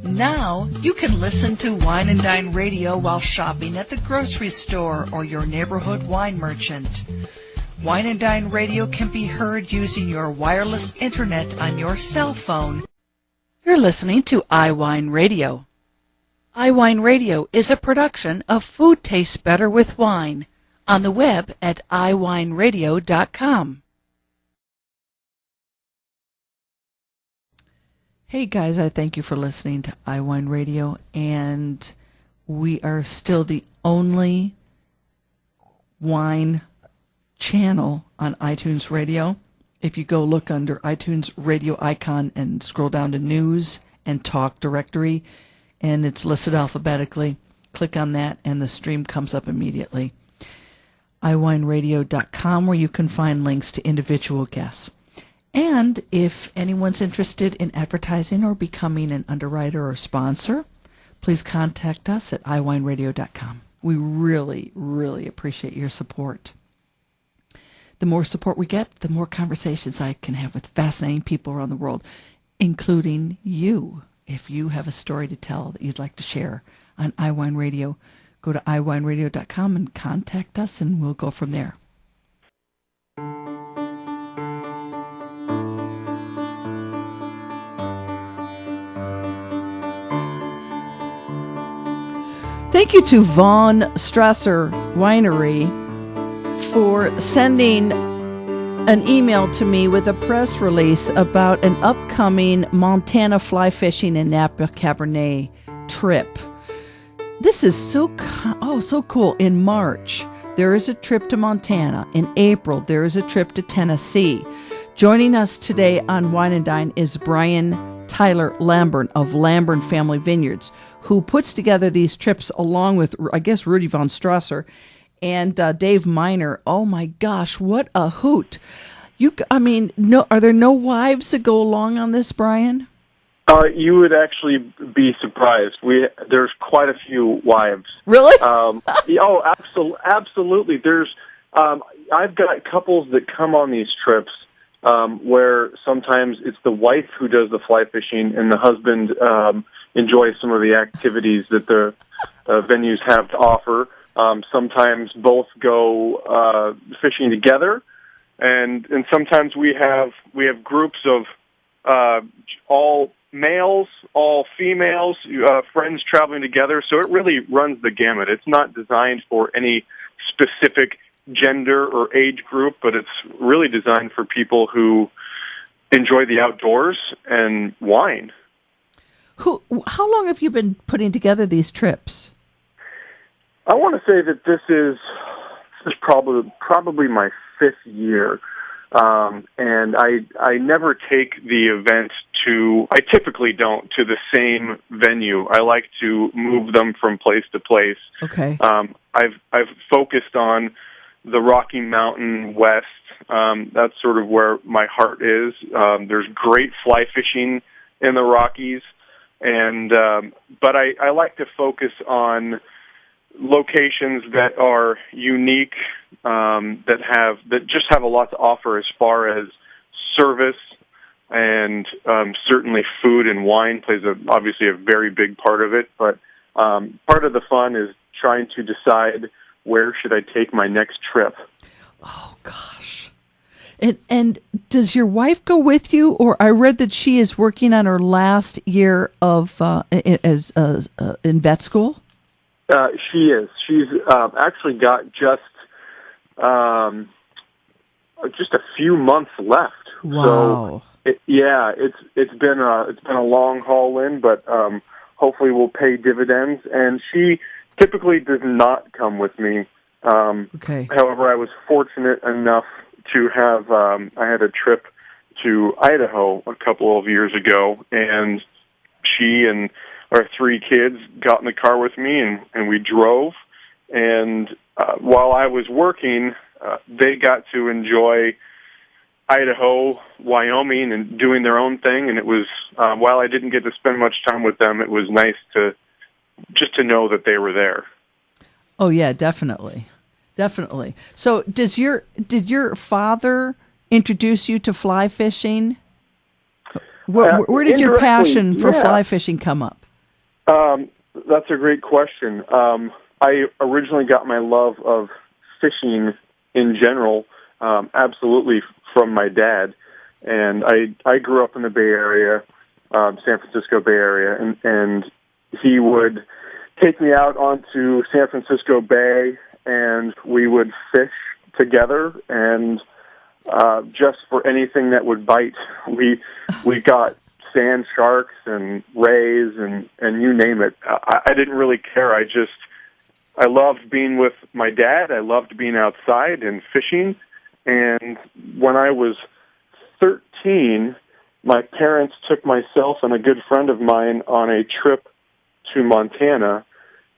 Now you can listen to Wine and Dine Radio while shopping at the grocery store or your neighborhood wine merchant. Wine and Dine Radio can be heard using your wireless internet on your cell phone. You're listening to iWineRadio. iWineRadio is a production of Food Tastes Better with Wine on the web at iWineRadio.com. Hey guys, I thank you for listening to iWineRadio, and we are still the only wine channel on iTunes Radio. If you go look under iTunes radio icon and scroll down to News and Talk Directory, and it's listed alphabetically, click on that and the stream comes up immediately. iWineRadio.com, where you can find links to individual guests. And if anyone's interested in advertising or becoming an underwriter or sponsor, please contact us at iWineRadio.com. We really, really appreciate your support. The more support we get, the more conversations I can have with fascinating people around the world, including you. If you have a story to tell that you'd like to share on iWine Radio, go to iWineRadio.com and contact us, and we'll go from there. Thank you to Von Strasser Winery for sending an email to me with a press release about an upcoming Montana fly fishing and Napa Cabernet trip. This is so cool. In March, there is a trip to Montana. In April, there is a trip to Tennessee. Joining us today on Wine and Dine is Tyler Lamborn of Lamborn Family Vineyards, who puts together these trips along with, I guess, Rudy von Strasser and Dave Miner. Oh my gosh, what a hoot! Are there no wives that go along on this, Brian? You would actually be surprised. There's quite a few wives. Really? Absolutely. I've got couples that come on these trips where sometimes it's the wife who does the fly fishing and the husband enjoys some of the activities that the venues have to offer. Sometimes both go fishing together, and sometimes we have groups of all males, all females, friends traveling together. So it really runs the gamut. It's not designed for any specific gender or age group, but it's really designed for people who enjoy the outdoors and wine. How long have you been putting together these trips? I want to say that this is probably my fifth year, and I never take the event I typically don't, to the same venue. I like to move them from place to place. Okay. I've focused on the Rocky Mountain West. That's sort of where my heart is. There's great fly fishing in the Rockies, but I like to focus on locations that are unique, that just have a lot to offer as far as service, and certainly food and wine plays obviously a very big part of it. But part of the fun is trying to decide where should I take my next trip. Oh gosh! And does your wife go with you? Or I read that she is working on her last year of in vet school. She is. She's actually got just a few months left. Wow. So it's been a long haul in, but hopefully will pay dividends. And she typically does not come with me. Okay. However, I was fortunate enough to have I had a trip to Idaho a couple of years ago, and she and our three kids got in the car with me, and we drove. And while I was working, they got to enjoy Idaho, Wyoming, and doing their own thing. And it was, while I didn't get to spend much time with them, it was nice to know that they were there. Oh yeah, definitely. So did your father introduce you to fly fishing? Where did your passion for fly fishing come up? That's a great question. I originally got my love of fishing in general, absolutely from my dad. And I grew up in the Bay Area, San Francisco Bay Area, and he would take me out onto San Francisco Bay, and we would fish together, and just for anything that would bite. We got sand sharks and rays and you name it. I didn't really care. I loved being with my dad. I loved being outside and fishing. And when I was 13, my parents took myself and a good friend of mine on a trip to Montana,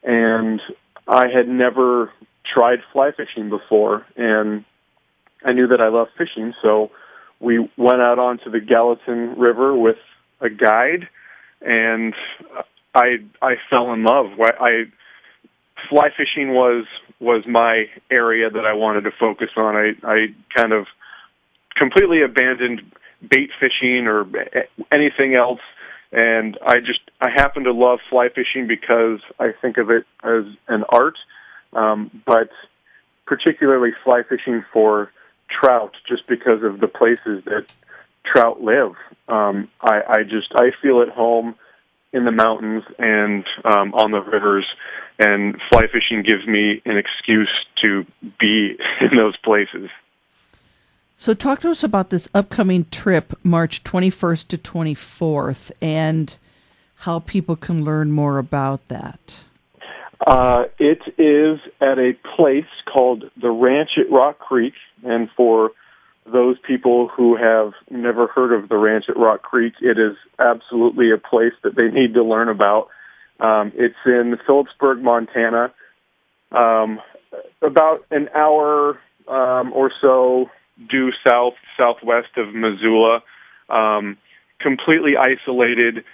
and I had never tried fly fishing before, and I knew that I loved fishing, so we went out onto the Gallatin River with a guide, and I fell in love. Fly fishing was my area that I wanted to focus on. I kind of completely abandoned bait fishing or anything else, and I happen to love fly fishing because I think of it as an art, but particularly fly fishing for trout, just because of the places that trout live. I feel at home in the mountains and on the rivers, and fly fishing gives me an excuse to be in those places. So talk to us about this upcoming trip, March 21st to 24th, and how people can learn more about that. It is at a place called the Ranch at Rock Creek, and for those people who have never heard of the Ranch at Rock Creek, it is absolutely a place that they need to learn about. It's in Phillipsburg, Montana, about an hour or so due southwest of Missoula, completely isolated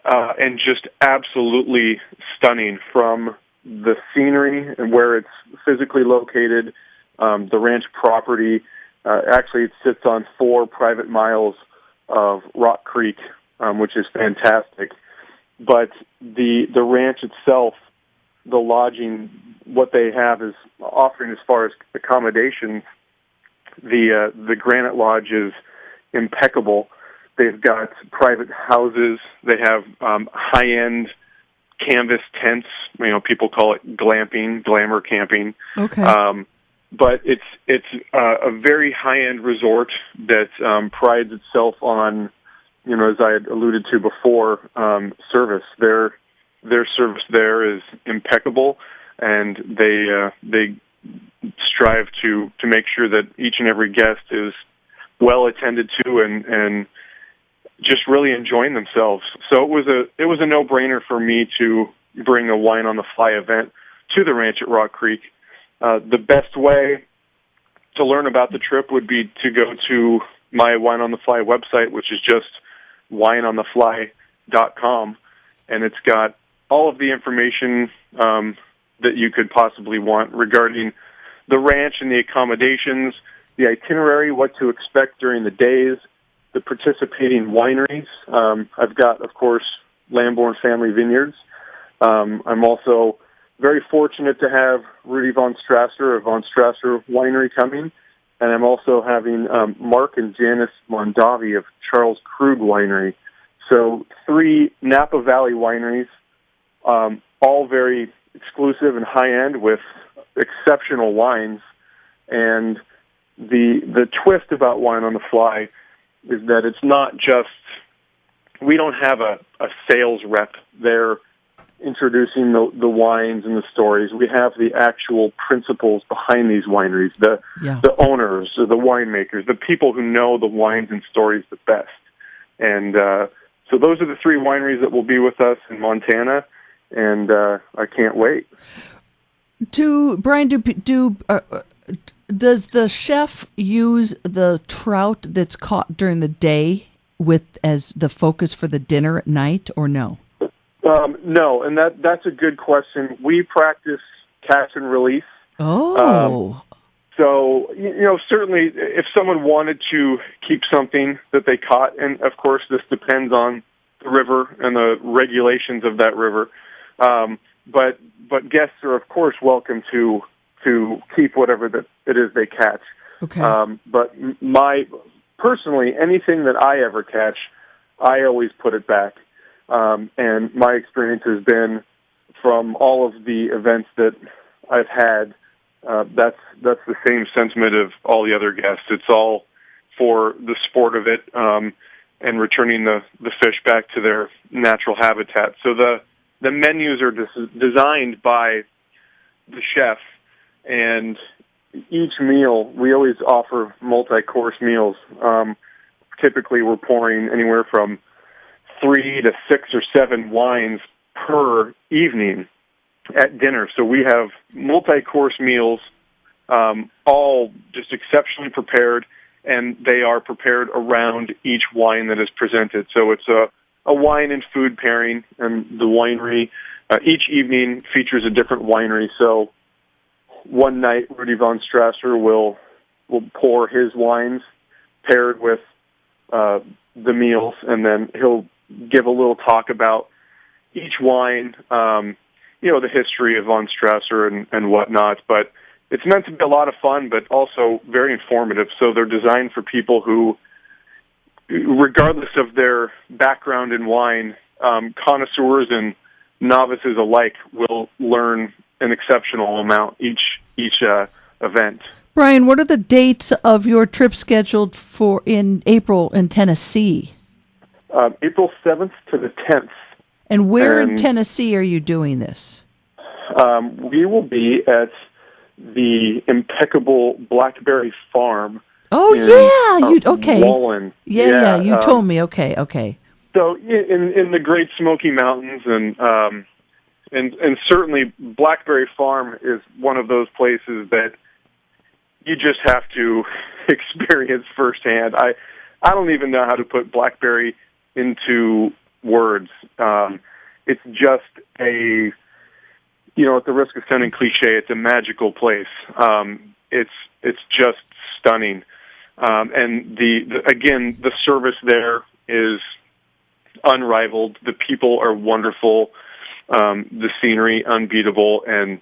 and just absolutely stunning from the scenery and where it's physically located. The ranch property, actually it sits on 4 private miles of Rock Creek, which is fantastic. But the ranch itself, the lodging, what they have is offering as far as accommodations. The Granite Lodge is impeccable. They've got private houses. They have high-end canvas tents. People call it glamping, glamour camping. Okay. But it's a very high-end resort that prides itself on, as I had alluded to before, service. Their service there is impeccable, and they strive to make sure that each and every guest is well attended to and just really enjoying themselves. So it was a no-brainer for me to bring a Wine on the Fly event to the ranch at Rock Creek. The best way to learn about the trip would be to go to my Wine on the Fly website, which is just wineonthefly.com, and it's got all of the information that you could possibly want regarding the ranch and the accommodations, the itinerary, what to expect during the days, the participating wineries. I've got, of course, Lamborn Family Vineyards. I'm also very fortunate to have Rudy von Strasser of Von Strasser Winery coming, and I'm also having Marc and Janice Mondavi of Charles Krug Winery. So 3 Napa Valley wineries, all very exclusive and high-end with exceptional wines. And the twist about Wine on the Fly is that it's not just, we don't have a sales rep there introducing the wines and the stories. We have the actual principals behind these wineries, the owners, the winemakers, the people who know the wines and stories the best. And so those are the 3 wineries that will be with us in Montana, and I can't wait. Brian, does the chef use the trout that's caught during the day as the focus for the dinner at night, or no? No, and that's a good question. We practice catch and release. Oh. So, certainly if someone wanted to keep something that they caught, and of course this depends on the river and the regulations of that river. But guests are, of course, welcome to keep whatever it is they catch. Okay. But personally, anything that I ever catch, I always put it back. And my experience has been from all of the events that I've had, that's the same sentiment of all the other guests. It's all for the sport of it, and returning the fish back to their natural habitat. So the menus are designed by the chef, and each meal, we always offer multi-course meals. Typically, we're pouring anywhere from 3 to 6 or 7 wines per evening at dinner. So we have multi-course meals, all just exceptionally prepared, and they are prepared around each wine that is presented. So it's a wine and food pairing, and the winery, each evening features a different winery. So one night, Rudy von Strasser will pour his wines paired with the meals, and then he'll give a little talk about each wine, the history of von Strasser and whatnot. But it's meant to be a lot of fun, but also very informative. So they're designed for people who, regardless of their background in wine, connoisseurs and novices alike will learn an exceptional amount each event. Brian, what are the dates of your trip scheduled for in April in Tennessee? April 7th to the 10th. And where in Tennessee are you doing this? We will be at the impeccable Blackberry Farm. Oh, okay. Wallen. Yeah, you told me. Okay. So in the Great Smoky Mountains, and certainly Blackberry Farm is one of those places that you just have to experience firsthand. I don't even know how to put Blackberry into words. It's just at the risk of sounding cliche, it's a magical place. It's just stunning. And the service there is unrivaled. The people are wonderful. The scenery unbeatable, and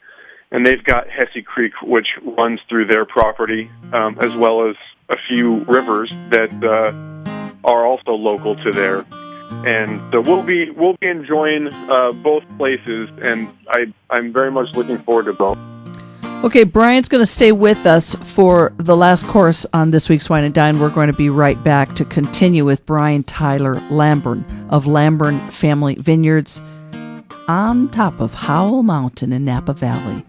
they've got Hesse Creek, which runs through their property, as well as a few rivers that are also local to there. And so we'll be enjoying both places, and I'm very much looking forward to both. Okay, Brian's going to stay with us for the last course on this week's Wine and Dine. We're going to be right back to continue with Brian Tyler Lamborn of Lamborn Family Vineyards on top of Howell Mountain in Napa Valley.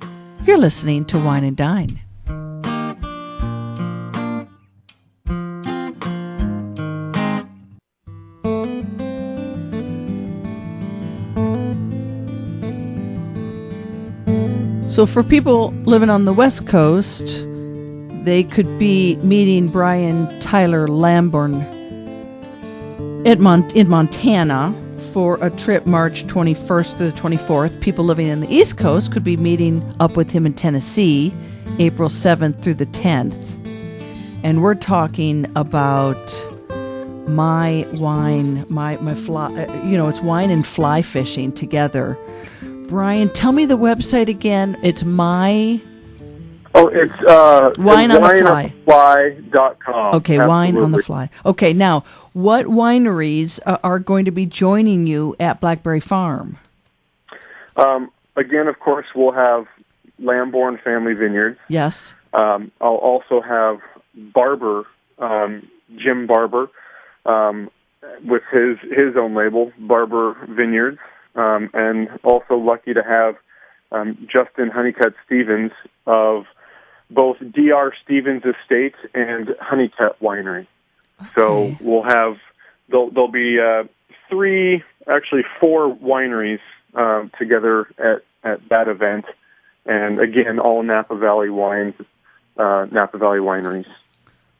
You're listening to Wine and Dine. So for people living on the West Coast, they could be meeting Brian Tyler Lamborn in Montana for a trip March 21st to the 24th. People living in the East Coast could be meeting up with him in Tennessee, April 7th through the 10th. And we're talking about my wine, my fly, it's wine and fly fishing together. Brian, tell me the website again. It's my... Oh, it's wineonthefly.com. Okay, Absolutely. Wine on the Fly. Okay, now, what wineries are going to be joining you at Blackberry Farm? Again, of course, we'll have Lamborn Family Vineyards. Yes. I'll also have Barbour, Jim Barbour, with his own label, Barbour Vineyards. And also lucky to have Justin Hunnicutt Stephens of both D.R. Stephens Estate and Hunnicutt Winery. Okay. So we'll have, there'll be 4 wineries together at that event. And again, all Napa Valley wines, Napa Valley wineries.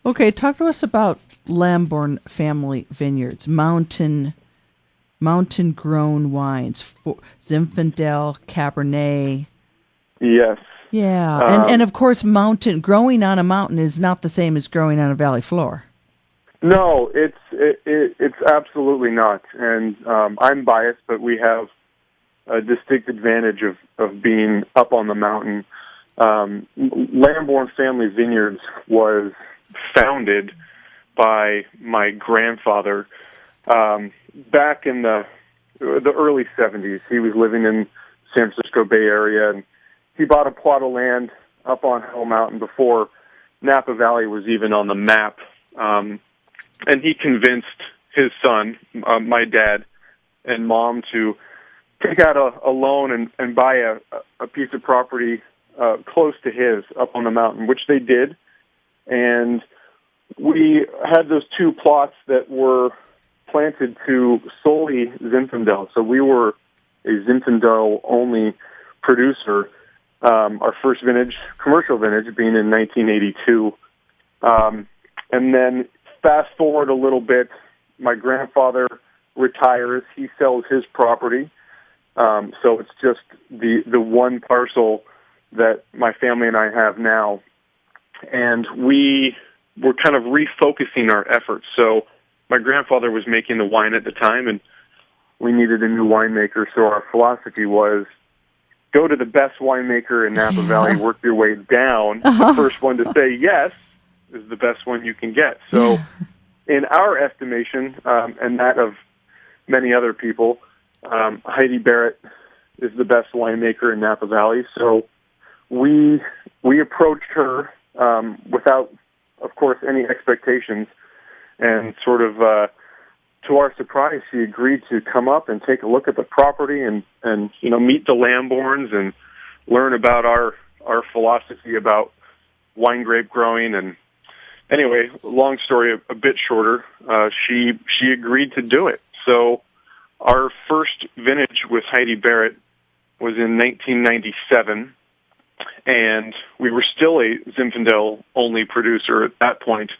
Okay, talk to us about Lamborn Family Vineyards, mountain-grown wines, Zinfandel, Cabernet. Yes. Yeah, and of course, growing on a mountain is not the same as growing on a valley floor. No, it's it's absolutely not. And I'm biased, but we have a distinct advantage of being up on the mountain. Lamborn Family Vineyards was founded by my grandfather back in the early 70s. He was living in San Francisco Bay Area, and he bought a plot of land up on Howell Mountain before Napa Valley was even on the map. And he convinced his son, my dad, and mom to take out a loan and buy a piece of property close to his up on the mountain, which they did. And we had those two plots that were planted to solely Zinfandel. So we were a Zinfandel-only producer. Our first vintage, commercial vintage, being in 1982. And then fast forward a little bit, my grandfather retires. He sells his property. So it's just the one parcel that my family and I have now. And we were kind of refocusing our efforts. So my grandfather was making the wine at the time, and we needed a new winemaker. So our philosophy was, go to the best winemaker in Napa Valley, work your way down. The first one to say yes is the best one you can get. So in our estimation, and that of many other people, Heidi Barrett is the best winemaker in Napa Valley. So we approached her without, of course, any expectations, and sort of to our surprise, she agreed to come up and take a look at the property and meet the Lamborns and learn about our philosophy about wine grape growing. And anyway, long story a bit shorter, she agreed to do it. So our first vintage with Heidi Barrett was in 1997, and we were still a Zinfandel-only producer at that point,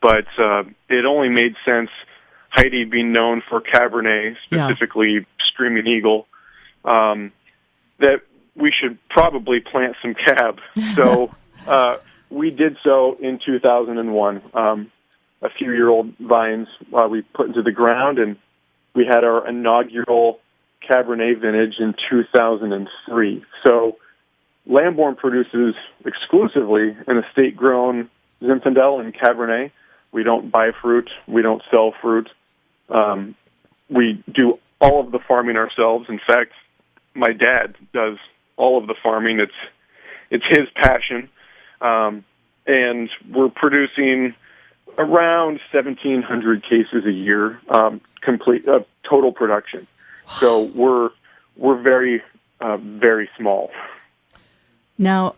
but it only made sense, Heidi being known for Cabernet, specifically Screaming Eagle, that we should probably plant some Cab. So we did so in 2001. A few-year-old vines we put into the ground, and we had our inaugural Cabernet vintage in 2003. So Lamborn produces exclusively an estate-grown Zinfandel and Cabernet. We don't buy fruit. We don't sell fruit. We do all of the farming ourselves. In fact, my dad does all of the farming. It's his passion. And we're producing around 1,700 cases a year, complete total production. So we're very, very small. Now,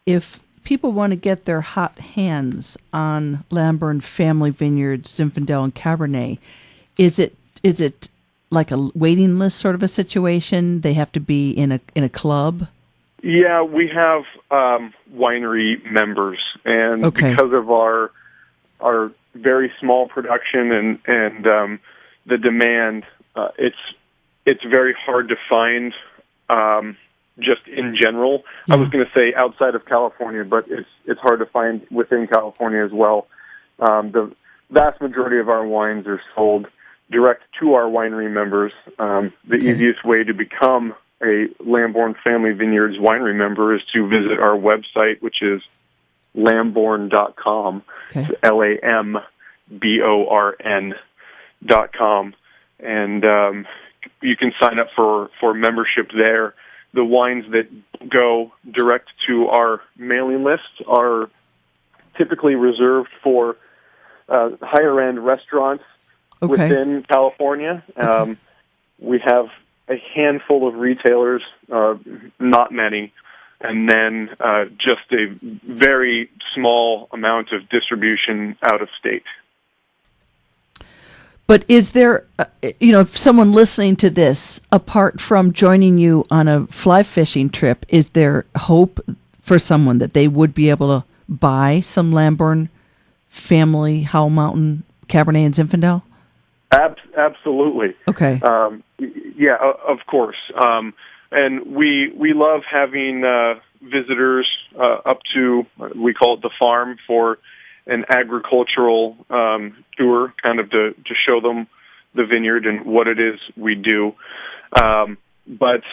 if people want to get their hot hands on Lamborn Family Vineyards, Zinfandel, and Cabernet, is it like a waiting list sort of a situation? They have to be in a club? Yeah, we have winery members, and because of our very small production and the demand, it's very hard to find. Just in general, I was going to say outside of California, but it's hard to find within California as well. The vast majority of our wines are sold direct to our winery members. The easiest way to become a Lamborn Family Vineyards winery member is to visit our website, which is Lamborn.com. Okay. Lamborn.com. And you can sign up for membership there. The wines that go direct to our mailing list are typically reserved for higher-end restaurants within California. We have a handful of retailers, not many, and then just a very small amount of distribution out of state. But is there, if someone listening to this, apart from joining you on a fly fishing trip, is there hope for someone that they would be able to buy some Lamborn Family, Howell Mountain, Cabernet and Zinfandel? Absolutely. Okay. Yeah, of course. And we love having visitors up to, we call it the farm, for an agricultural tour, kind of to show them the vineyard and what it is we do. But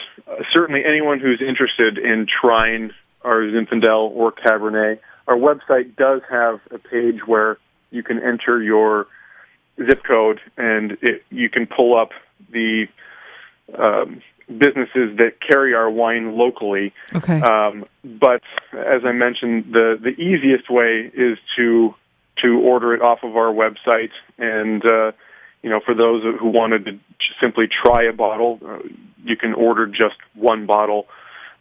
certainly anyone who's interested in trying our Zinfandel or Cabernet, our website does have a page where you can enter your zip code and you can pull up the businesses that carry our wine locally. Okay. But as I mentioned, the easiest way is to order it off of our website. And, for those who wanted to simply try a bottle, you can order just one bottle.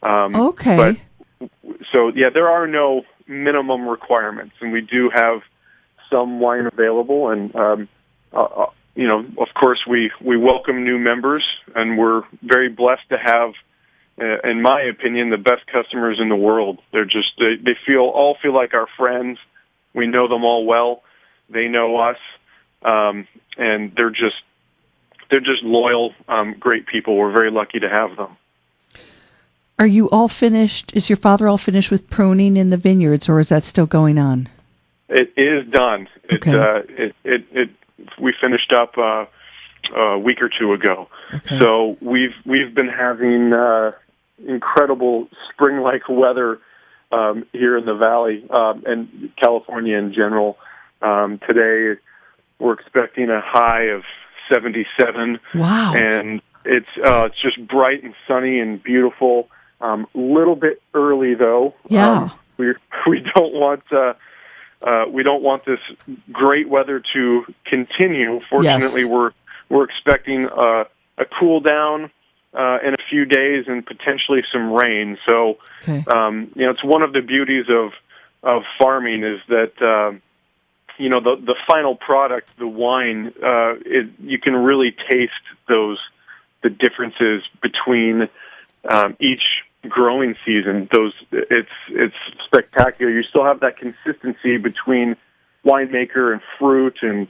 Okay. But, there are no minimum requirements, and we do have some wine available. And, of course, we welcome new members, and we're very blessed to have, in my opinion, the best customers in the world. They're just they all feel like our friends. We know them all well. They know us, and they're just loyal, great people. We're very lucky to have them. Are you all finished? Is your father all finished with pruning in the vineyards, or is that still going on? It is done. Okay. We finished up a week or two ago. Okay. So we've been having incredible spring-like weather here in the valley and California in general. Today we're expecting a high of 77. Wow! And it's just bright and sunny and beautiful. Little bit early though. Yeah. We don't want. We don't want this great weather to continue. Fortunately, yes. we're expecting a cool down in a few days and potentially some rain. So, okay. It's one of the beauties of farming is that the final product, the wine, you can really taste the differences between each growing season. It's spectacular. You still have that consistency between winemaker and fruit and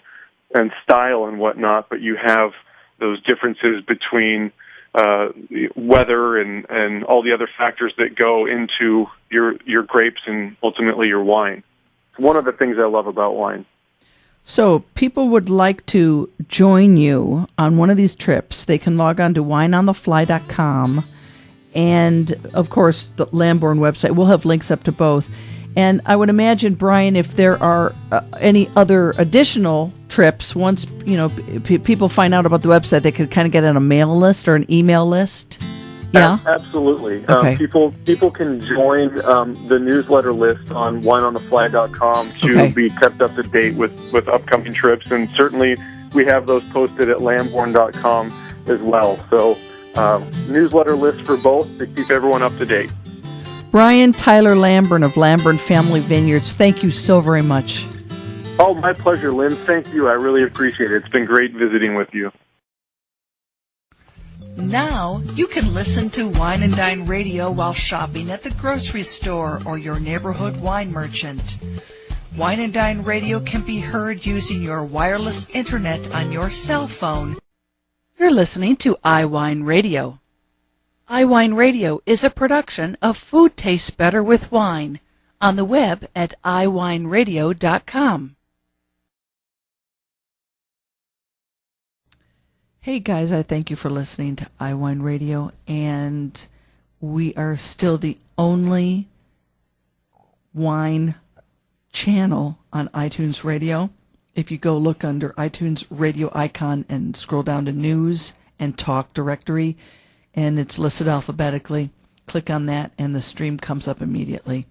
style and whatnot, but you have those differences between weather and all the other factors that go into your grapes and ultimately your wine. It's one of the things I love about wine. So people would like to join you on one of these trips. They can log on to wineonthefly.com. And, of course, the Lamborn website. We'll have links up to both. And I would imagine, Brian, if there are any other additional trips, once people find out about the website, they could kind of get on a mail list or an email list. Yeah, absolutely. Okay. People can join the newsletter list on wineonthefly.com to be kept up to date with upcoming trips. And certainly we have those posted at lamborn.com as well. So newsletter list for both to keep everyone up to date. Brian Tyler Lamborn of Lamborn Family Vineyards, thank you so very much. Oh, my pleasure, Lynn. Thank you. I really appreciate it. It's been great visiting with you. Now you can listen to Wine and Dine Radio while shopping at the grocery store or your neighborhood wine merchant. Wine and Dine Radio can be heard using your wireless internet on your cell phone. You're listening to iWineRadio. iWineRadio is a production of Food Tastes Better with Wine on the web at iWineRadio.com. Hey guys, I thank you for listening to iWineRadio, and we are still the only wine channel on iTunes Radio. If you go look under iTunes radio icon and scroll down to News and Talk Directory, and it's listed alphabetically, click on that and the stream comes up immediately.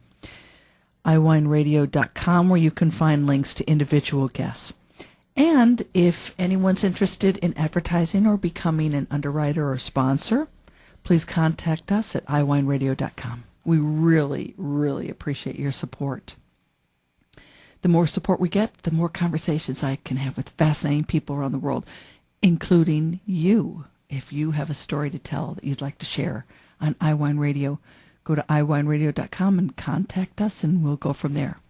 iWineRadio.com, where you can find links to individual guests. And if anyone's interested in advertising or becoming an underwriter or sponsor, please contact us at iWineRadio.com. We really, really appreciate your support. The more support we get, the more conversations I can have with fascinating people around the world, including you. If you have a story to tell that you'd like to share on iWineRadio, go to iWineRadio.com and contact us, and we'll go from there.